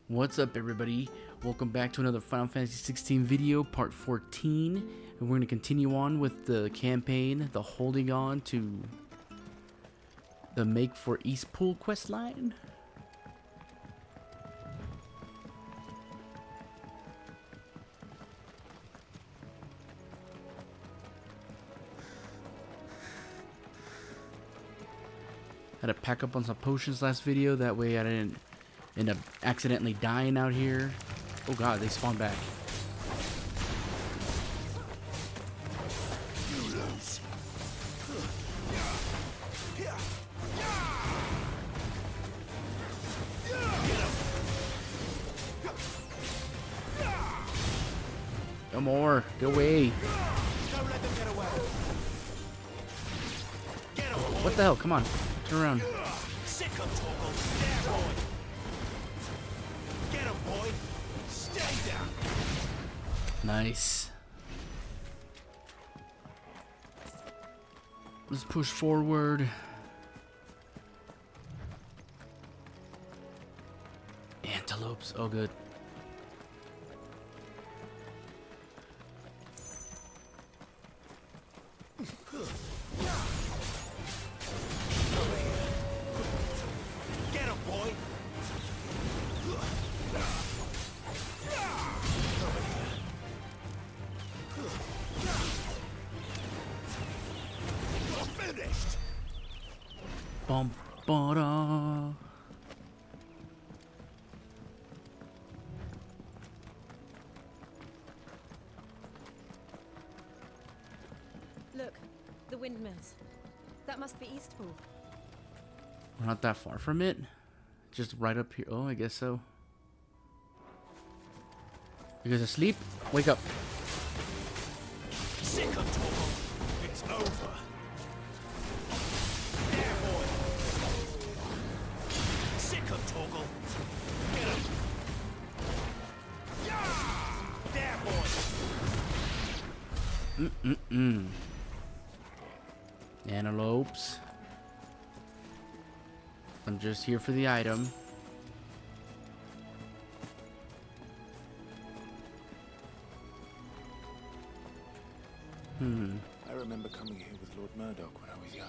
What's up, everybody? Welcome back to another Final Fantasy 16 video, part 14. And we're going to continue on with the campaign, the holding on to the Make for Eastpool questline. Had to pack up on some potions last video, that way I didn't end up accidentally dying out here. Oh god, they spawned back. No more. Go away. What the hell? Come on. Turn around. Nice. Let's push forward. Antelopes. Oh, good. Bum, ba-da. Look, the windmills. That must be Eastpool. We're not that far from it. Just right up here. Oh, I guess so. You guys asleep? Wake up. Sick of talk. It's over. There, boy. Sick of Toggle. Get him. Yeah! There, boy. Antelopes. I'm just here for the item. I remember coming here with Lord Murdoch when I was young.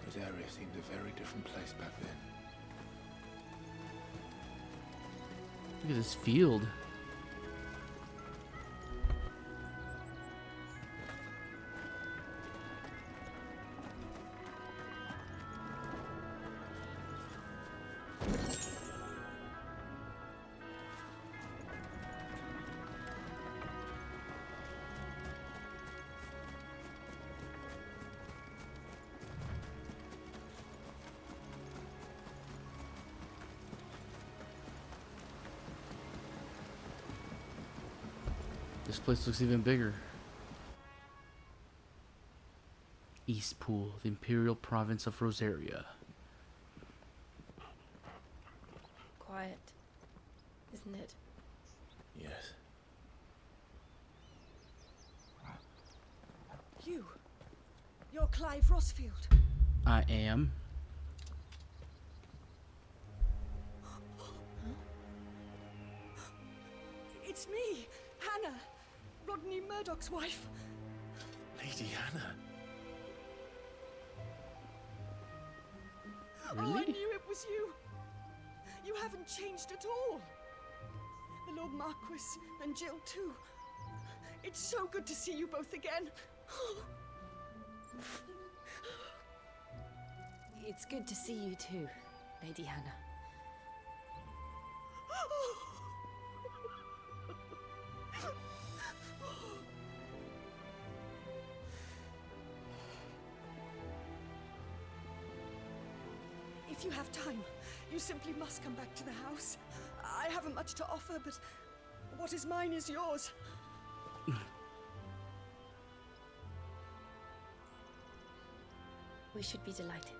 Rosaria seemed a very different place back then. Look at this field. This place looks even bigger. Eastpool, the Imperial Province of Rosaria. Quiet, isn't it? Yes. You're Clive Rossfield. I am. It's me, Hannah, Rodney Murdoch's wife. Lady Hannah. Oh, I Really? knew it was you. You haven't changed at all. The Lord Marquis and Jill too. It's so good to see you both again. It's good to see you too, Lady Hannah. If you have time, you simply must come back to the house. I haven't much to offer, but what is mine is yours. We should be delighted.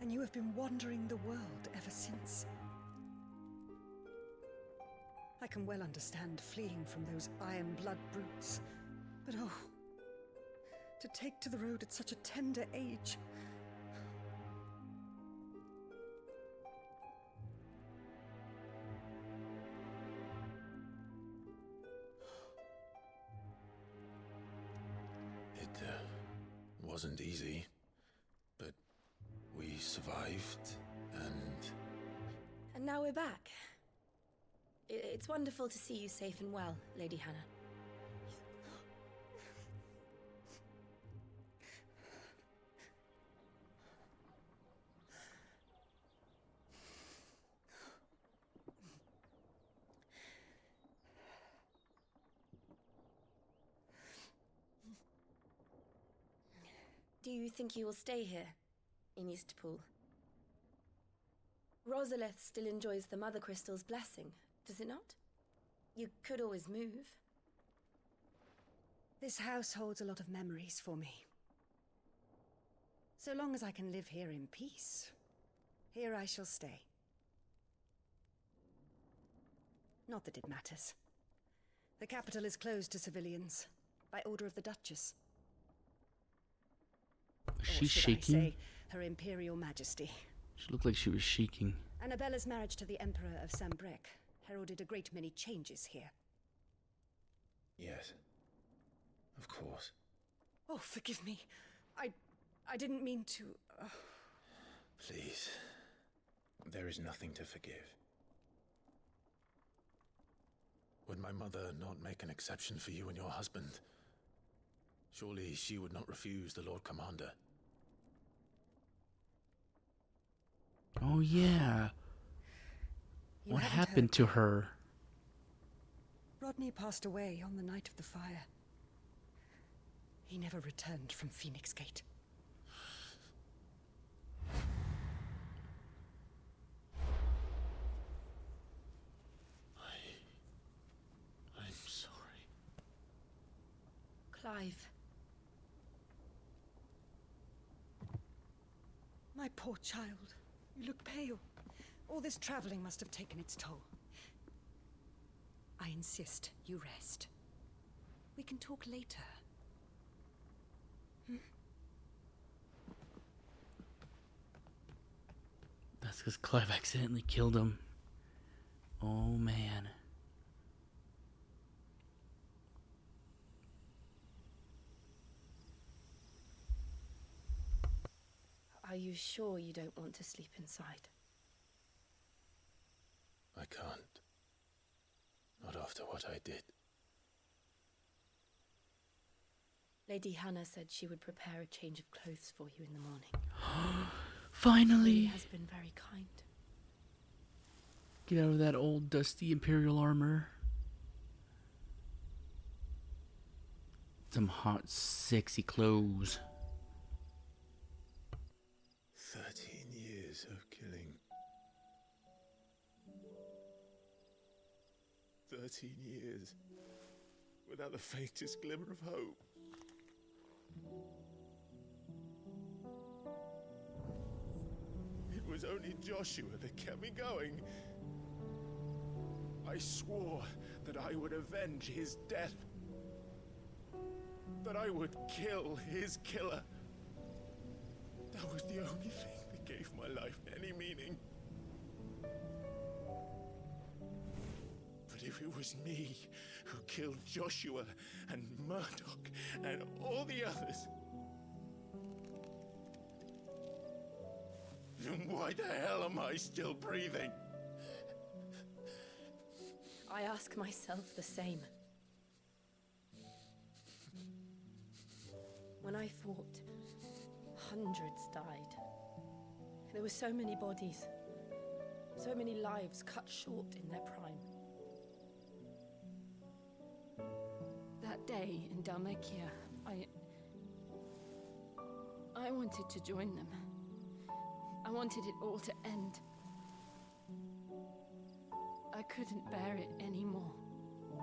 And you have been wandering the world ever since. I can well understand fleeing from those iron blood brutes. But oh, to take to the road at such a tender age. It wasn't easy, but we survived, and And now we're back. It's wonderful to see you safe and well, Lady Hannah. Do you think you will stay here, in Eastpool? Rosalith still enjoys the Mother Crystal's blessing, does it not? You could always move. This house holds a lot of memories for me. So long as I can live here in peace, here I shall stay. Not that it matters. The capital is closed to civilians, by order of the Duchess. Or She's should I shaking. say, Her Imperial Majesty. She looked like she was shaking. Annabella's marriage to the Emperor of Sambrec heralded a great many changes here. yes, of course. Oh, forgive me. I didn't mean to... Please, there is nothing to forgive. Would my mother not make an exception for you and your husband? Surely she would not refuse the Lord Commander. Oh yeah. You What haven't happened heard. to her? Rodney passed away on the night of the fire. He never returned from Phoenix Gate. I'm sorry. Clive, My poor child. You look pale. All this traveling must have taken its toll. I insist you rest. We can talk later. That's because Clive accidentally killed him. Oh man. are you sure you don't want to sleep inside? I can't. Not after what I did. Lady Hannah said she would prepare a change of clothes for you in the morning. She Finally! has been very kind. Get out of that old dusty Imperial armor. Some hot, sexy clothes. 13 years of killing. 13 years without the faintest glimmer of hope. It was only Joshua that kept me going. I swore that I would avenge his death. That I would kill his killer. That was the only thing that gave my life any meaning. But if it was me who killed Joshua and Murdoch and all the others, then why the hell am I still breathing? I ask myself the same. When I fought, hundreds died. There were so many bodies, so many lives cut short in their prime. That day in Dalmekia, I wanted to join them. I wanted it all to end. I couldn't bear it anymore.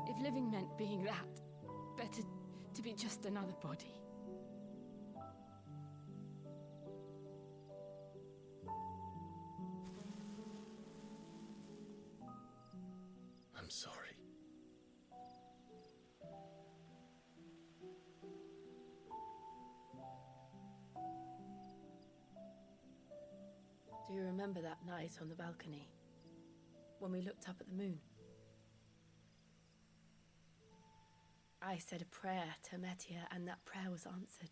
If living meant being that, better to be just another body. I'm I'm sorry. Do you remember that night on the balcony? When we looked up at the moon? I said a prayer to Metia, and that prayer was answered.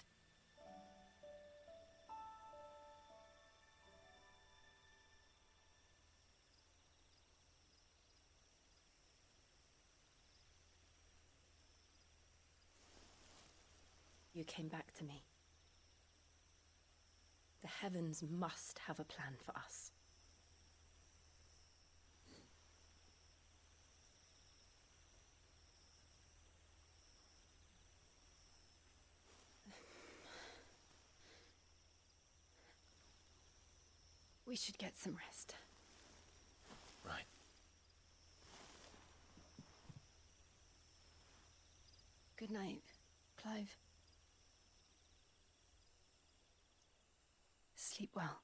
You came back to me. The heavens must have a plan for us. We should get some rest. Right. Good night, Clive. Sleep well.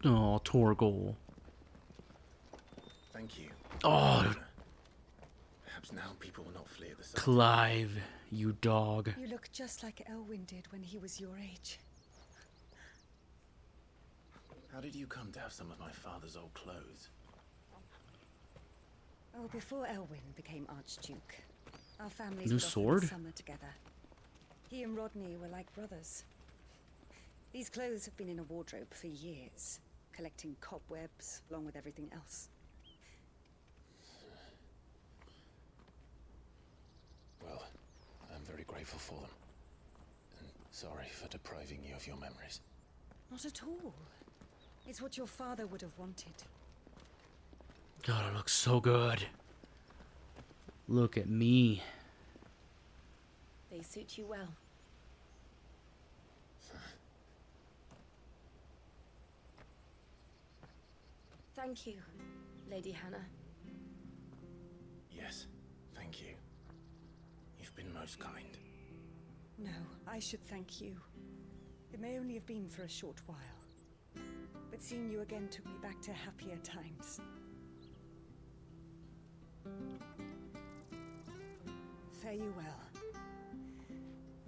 Oh, Torgal. Thank you. Oh, Perhaps now people will not flee at the sight. Clive, you dog. You look just like Elwyn did when he was your age. How did you come to have some of my father's old clothes? Oh, before Elwyn became Archduke, our families New would often sword? summer together. He and Rodney were like brothers. These clothes have been in a wardrobe for years, collecting cobwebs along with everything else. Well, I'm very grateful for them. And sorry for depriving you of your memories. Not at all. It's what your father would have wanted. God, it looks so good. Look at me. They suit you well. Thank you, Lady Hannah. Yes, thank you. You've been most kind. No, I should thank you. It may only have been for a short while, but seeing you again took me back to happier times. Fare you well,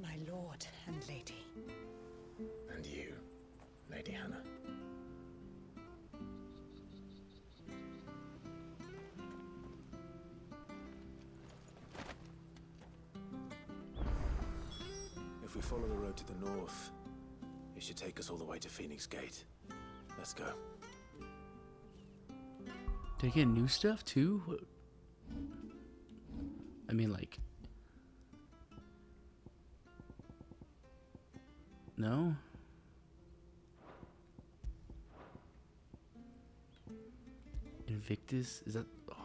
my lord and lady. And you, Lady Hannah. If we follow the road to the north, it should take us all the way to Phoenix Gate. Let's go. Did I get new stuff too? I mean, like... No? Invictus? Is that... Oh.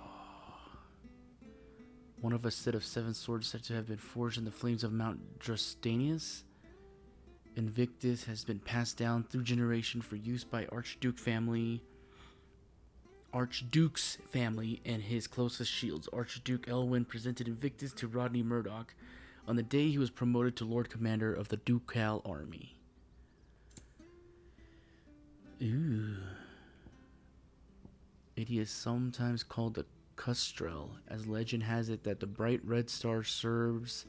One of a set of 7 swords said to have been forged in the flames of Mount Drustanius. Invictus has been passed down through generation for use by Archduke's family and his closest shields. Archduke Elwyn presented Invictus to Rodney Murdoch on the day he was promoted to Lord Commander of the Ducal Army. Ooh. It is sometimes called the Custrel, as legend has it that the bright red star serves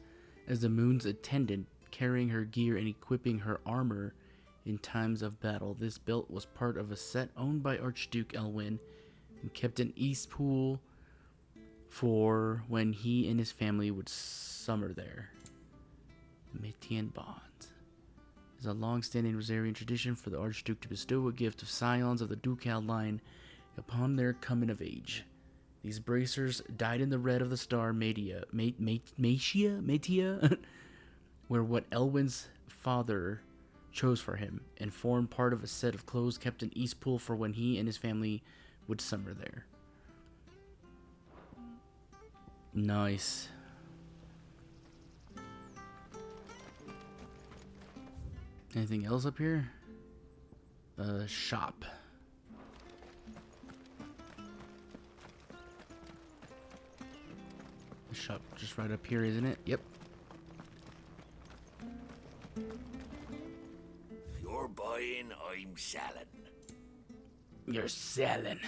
as the moon's attendant, carrying her gear and equipping her armor in times of battle. This belt was part of a set owned by Archduke Elwyn and kept in Eastpool for when he and his family would summer there. Métienne bonds. It is a long-standing Rosarian tradition for the Archduke to bestow a gift of scions of the ducal line upon their coming of age. These bracers, dyed in the red of the star Metia, were what Elwyn's father chose for him, and formed part of a set of clothes kept in Eastpool for when he and his family would summer there. Nice. Anything else up here? Shop. The shop just right up here, isn't it? Yep. If you're buying, I'm selling. You're selling.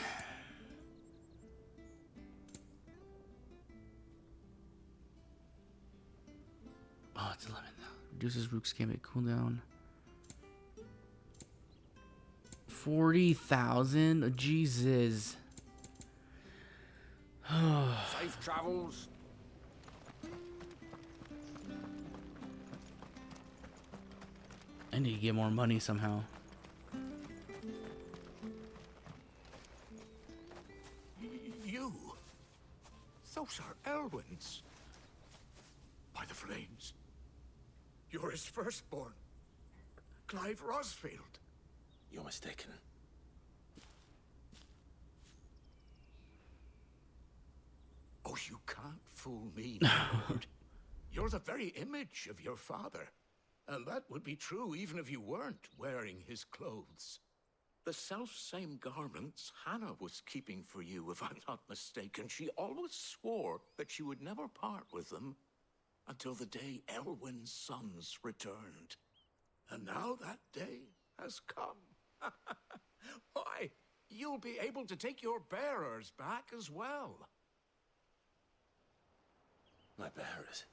Oh, it's 11. Reduces Rook's gambit cooldown. 40,000? Jesus. Safe travels. I need to get more money somehow. You? Those are Elwyn's. By the flames. You're his firstborn. Clive Rosfield. You're mistaken. Oh, you can't fool me, my lord. You're the very image of your father. And that would be true even if you weren't wearing his clothes. The self-same garments Hannah was keeping for you, if I'm not mistaken. She always swore that she would never part with them until the day Elwyn's sons returned. And now that day has come. Why, you'll be able to take your bearers back as well. My bearers.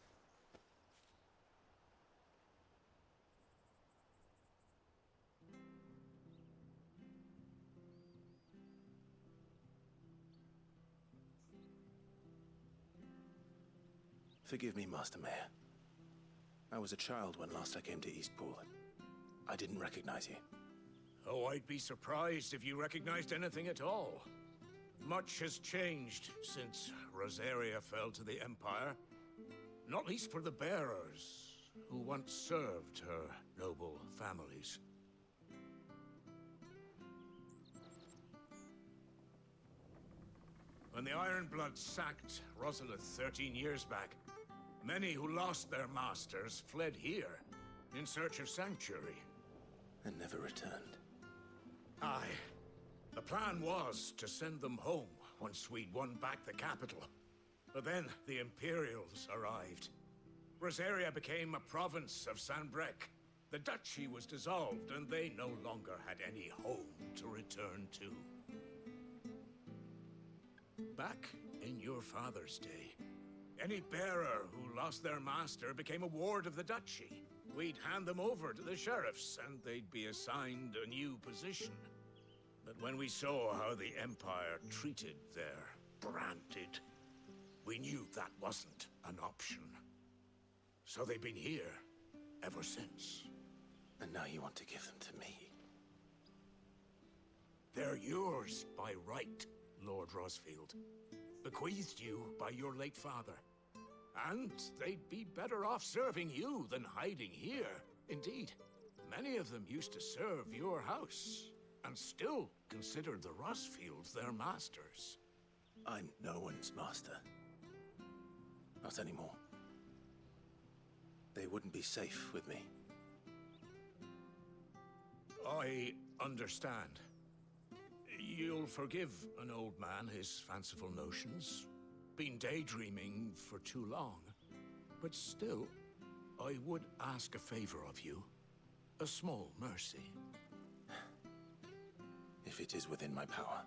Forgive me, Master Mayor. I was a child when last I came to Eastpool. I didn't recognize you. Oh, I'd be surprised if you recognized anything at all. Much has changed since Rosaria fell to the Empire. Not least for the bearers, who once served her noble families. When the Ironbloods sacked Rosalith 13 years back, many who lost their masters fled here in search of sanctuary. And never returned. Aye. The plan was to send them home once we'd won back the capital. But then the Imperials arrived. Rosaria became a province of Sanbreque. The duchy was dissolved, and they no longer had any home to return to. Back in your father's day, any bearer who lost their master became a ward of the duchy. We'd hand them over to the sheriffs, and they'd be assigned a new position. But when we saw how the Empire treated their branded, we knew that wasn't an option. So they've been here ever since. And now you want to give them to me? They're yours by right, Lord Rosfield. Bequeathed you by your late father. And they'd be better off serving you than hiding here. Indeed, many of them used to serve your house, and still considered the Rosfields their masters. I'm no one's master. Not anymore. They wouldn't be safe with me. I understand. You'll forgive an old man his fanciful notions. Been daydreaming for too long. But still, I would ask a favor of you. A small mercy. If it is within my power.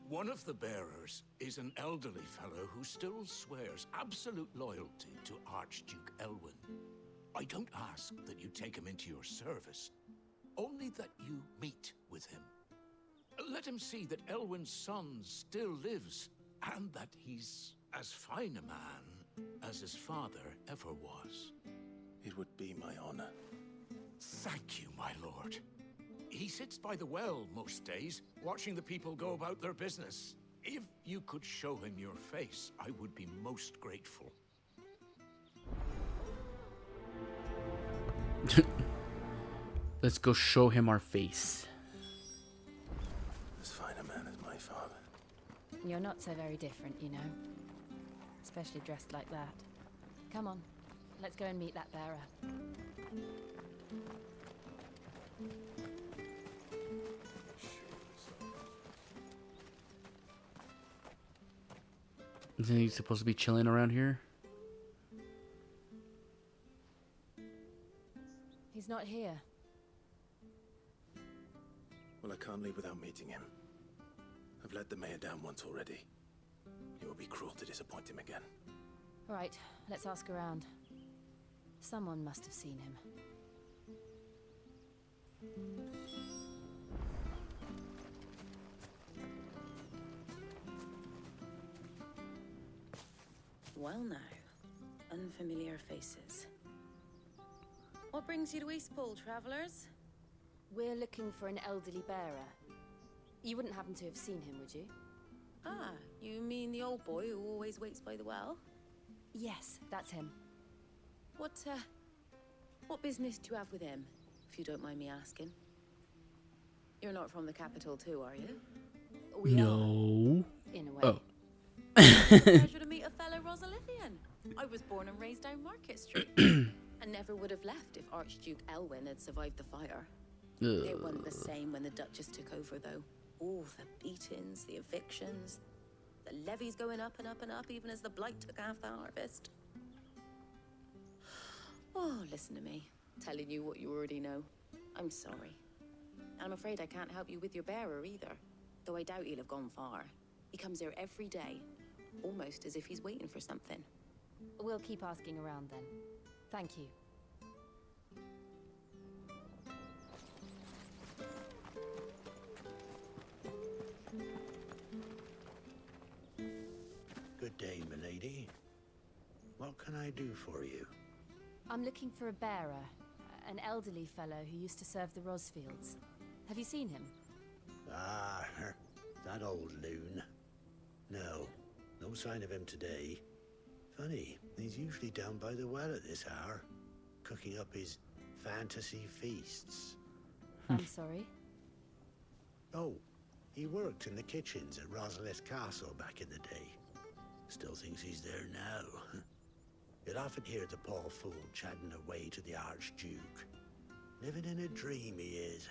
One of the bearers is an elderly fellow who still swears absolute loyalty to Archduke Elwyn. I don't ask that you take him into your service, only that you meet with him. Let him see that Elwyn's son still lives, and that he's as fine a man as his father ever was. It would be my honor. Thank you, my lord. He sits by the well most days, watching the people go about their business. If you could show him your face, I would be most grateful. Let's go show him our face. As fine a man as my father. You're not so very different, you know. Especially dressed like that. Come on, let's go and meet that bearer. Isn't he supposed to be chilling around here? He's not here. Well, I can't leave without meeting him. I've let the mayor down once already. It would be cruel to disappoint him again. All right, let's ask around. Someone must have seen him. Well now, unfamiliar faces. What brings you to Eastpool, travellers? We're looking for an elderly bearer. You wouldn't happen to have seen him, would you? Ah, you mean the old boy who always waits by the well? Yes, that's him. What business do you have with him, if you don't mind me asking? You're not from the capital too, are you? We are, No. in a way. Oh. Pleasure to meet a fellow Rosalithian. I was born and raised down Market Street. And never would have left if Archduke Elwyn had survived the fire. It wasn't the same when the Duchess took over, though. All the beatings, the evictions, the levies going up and up and up, even as the blight took half the harvest. Oh, listen to me, telling you what you already know. I'm sorry. And I'm afraid I can't help you with your bearer either, though I doubt he'll have gone far. He comes here every day, almost as if he's waiting for something. We'll keep asking around then. Thank you. Good day, milady. What can I do for you? I'm looking for a bearer, an elderly fellow who used to serve the Rosfields. Have you seen him? Ah, that old loon. No sign of him today. Funny, he's usually down by the well at this hour, cooking up his fantasy feasts. I'm sorry. Oh, he worked in the kitchens at Rosalith Castle back in the day. Still thinks he's there now. You'll often hear the poor fool chatting away to the Archduke. Living in a dream he is.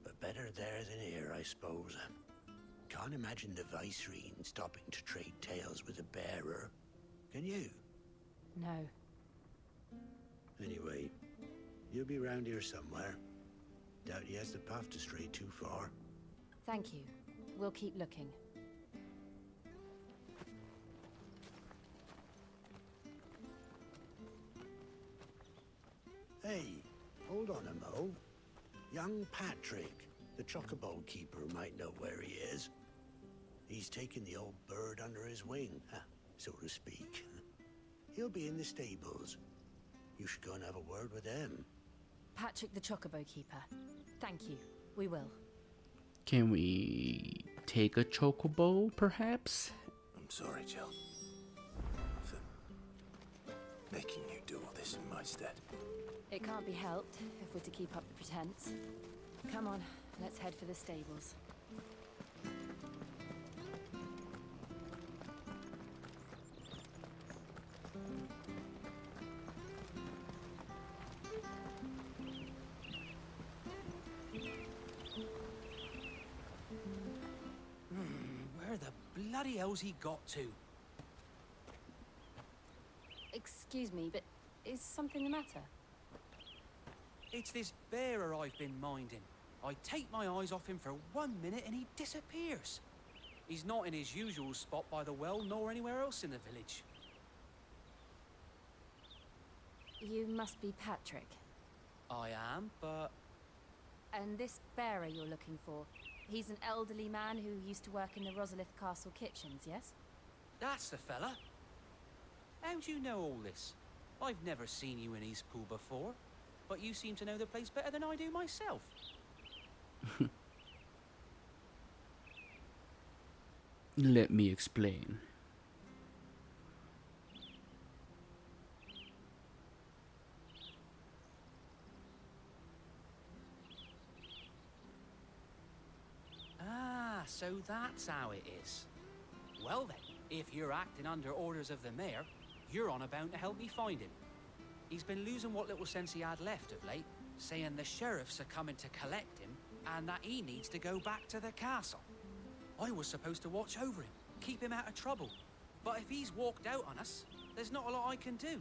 But better there than here, I suppose. Can't imagine the Viceroy stopping to trade tales with a bearer. Can you? No. Anyway, you'll be round here somewhere. Doubt he has the path to stray too far. Thank you. We'll keep looking. Hey, hold on a mo. Young Patrick, the chocobo keeper, might know where he is. He's taken the old bird under his wing, so to speak. He'll be in the stables. You should go and have a word with him. Patrick the Chocobo Keeper. Thank you. We will. Can we take a chocobo, perhaps? I'm sorry, Jill, for making you do all this in my stead. It can't be helped if we're to keep up the pretense. Come on, let's head for the stables. Where the bloody hell's he got to? Excuse me, but is something the matter? It's this bearer I've been minding. I take my eyes off him for 1 minute and he disappears. He's not in his usual spot by the well, nor anywhere else in the village. You must be Patrick. I am, but... And this bearer you're looking for, he's an elderly man who used to work in the Rosalith Castle kitchens, yes? That's the fella. How do you know all this? I've never seen you in Eastpool before, but you seem to know the place better than I do myself. Let me explain. Ah, so that's how it is. Well then, if you're acting under orders of the mayor, you're on about to help me find him. He's been losing what little sense he had left of late, saying the sheriffs are coming to collect him and that he needs to go back to the castle. I was supposed to watch over him, keep him out of trouble. But if he's walked out on us, there's not a lot I can do.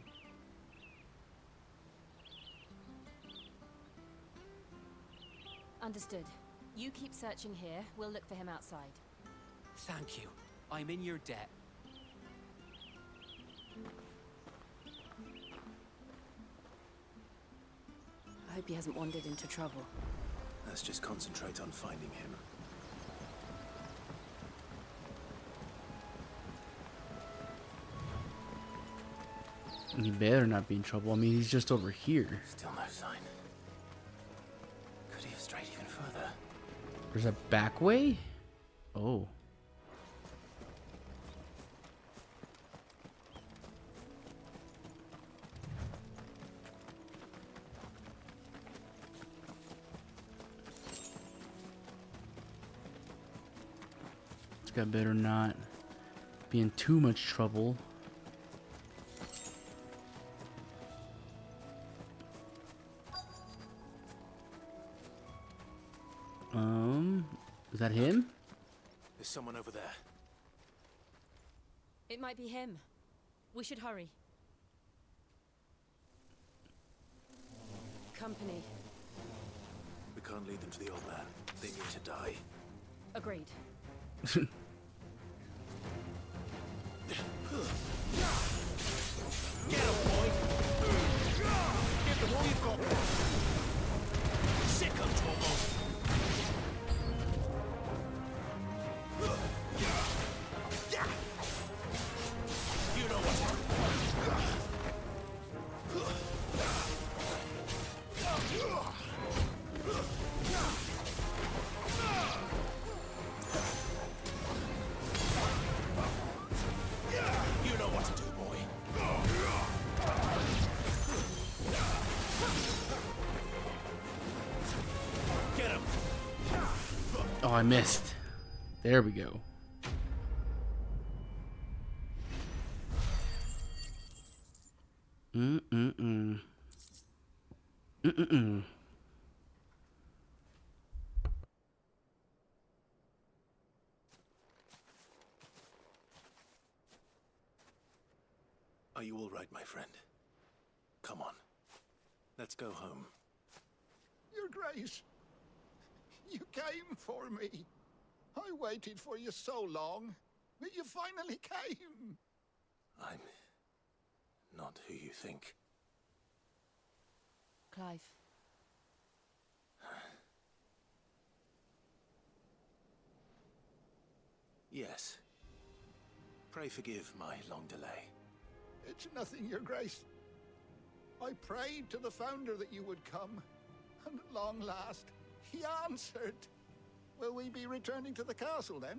Understood. You keep searching here. We'll look for him outside. Thank you. I'm in your debt. I hope he hasn't wandered into trouble. Let's just concentrate on finding him. He better not be in trouble. I mean, he's just over here. Still no sign. Could he have strayed even further? There's a back way? Oh. This guy better not be in too much trouble. Is that him? There's someone over there. It might be him. We should hurry. Company. We can't lead them to the old man. They need to die. Agreed. Get him, boy! Give them all you've got! Sick of almost! You know what? You know what to do, boy. Get him. Oh, I missed. There we go. Are you all right, my friend? Come on. Let's go home. Your Grace, you came for me. I waited for you so long, but you finally came. I'm not who you think. Clive. Yes. Pray forgive my long delay. It's nothing, Your Grace. I prayed to the Founder that you would come, and at long last, he answered. Will we be returning to the castle, then?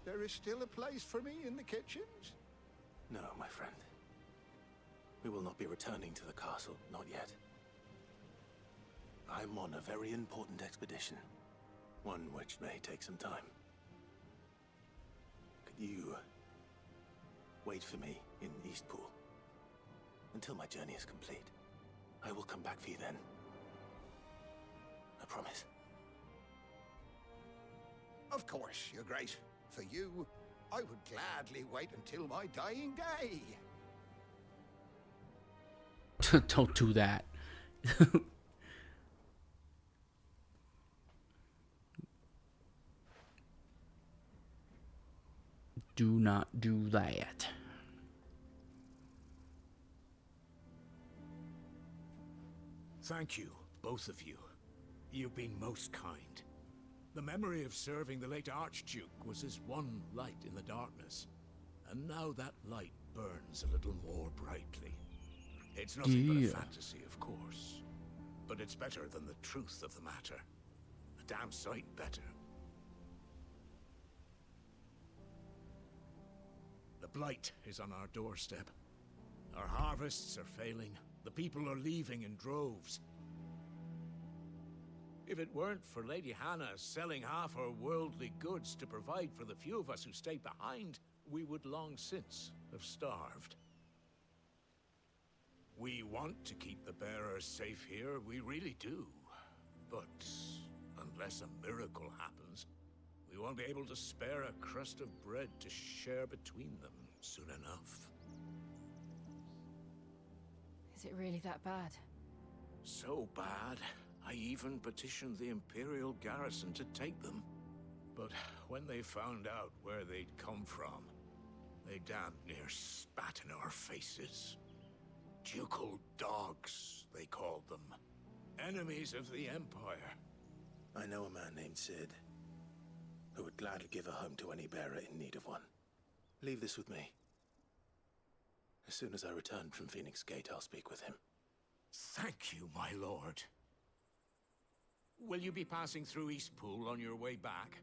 There is still a place for me in the kitchens? No, my friend. We will not be returning to the castle, not yet. I'm on a very important expedition, one which may take some time. Could you wait for me in Eastpool until my journey is complete? I will come back for you then. I promise. Of course, Your Grace. For you, I would gladly wait until my dying day. Don't do that. Do not do that. Thank you, both of you. You've been most kind. The memory of serving the late Archduke was as one light in the darkness. And now that light burns a little more brightly. It's nothing but a fantasy, of course. But it's better than the truth of the matter. A damn sight better. The blight is on our doorstep. Our harvests are failing. The people are leaving in droves. If it weren't for Lady Hannah selling half her worldly goods to provide for the few of us who stayed behind, we would long since have starved. We want to keep the bearers safe here, we really do. But unless a miracle happens, we won't be able to spare a crust of bread to share between them soon enough. Is it really that bad? So bad, I even petitioned the Imperial garrison to take them. But when they found out where they'd come from, they damn near spat in our faces. Ducal dogs, they called them. Enemies of the Empire. I know a man named Sid, who would gladly give a home to any bearer in need of one. Leave this with me. As soon as I return from Phoenix Gate, I'll speak with him. Thank you, my lord. Will you be passing through Eastpool on your way back?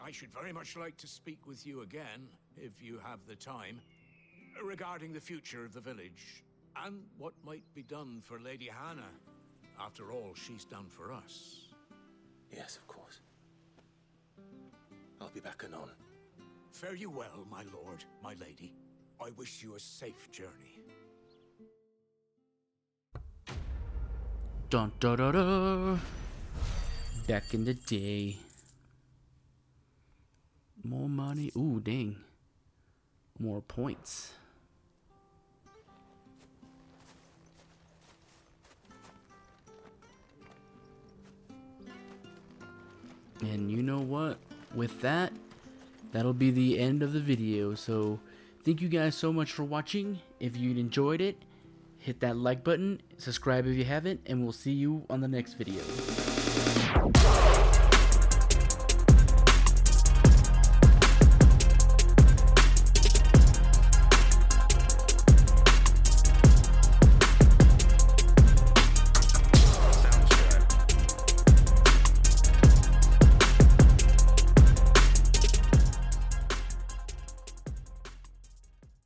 I should very much like to speak with you again, if you have the time, regarding the future of the village, and what might be done for Lady Hannah, after all she's done for us. Yes, of course. I'll be back anon. Fare you well, my lord, my lady. I wish you a safe journey. Dun da da da. Back in the day. More money. Ooh, dang. More points. And you know what? With that, that'll be the end of the video. So thank you guys so much for watching. If you enjoyed it, hit that like button, subscribe if you haven't, and we'll see you on the next video.